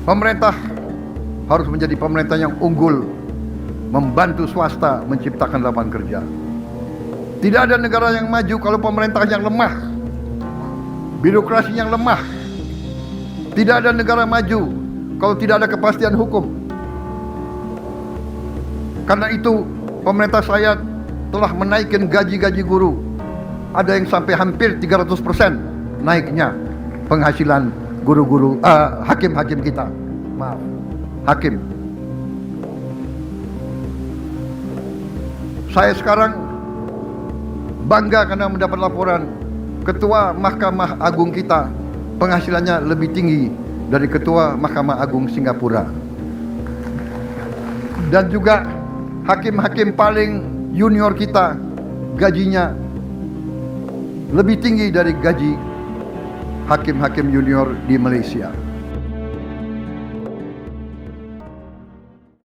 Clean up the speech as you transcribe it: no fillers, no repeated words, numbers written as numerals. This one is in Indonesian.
Pemerintah harus menjadi pemerintah yang unggul, membantu swasta menciptakan lapangan kerja. Tidak ada negara yang maju kalau pemerintah yang lemah, birokrasi yang lemah. Tidak ada negara maju kalau tidak ada kepastian hukum. Karena itu pemerintah saya telah menaikkan gaji-gaji guru. Ada yang sampai hampir 300% naiknya penghasilan guru-guru, hakim-hakim kita. Maaf, hakim. Saya sekarang bangga karena mendapat laporan Ketua Mahkamah Agung kita penghasilannya lebih tinggi dari Ketua Mahkamah Agung Singapura. Dan juga hakim-hakim paling junior kita gajinya lebih tinggi dari gaji hakim-hakim junior di Malaysia.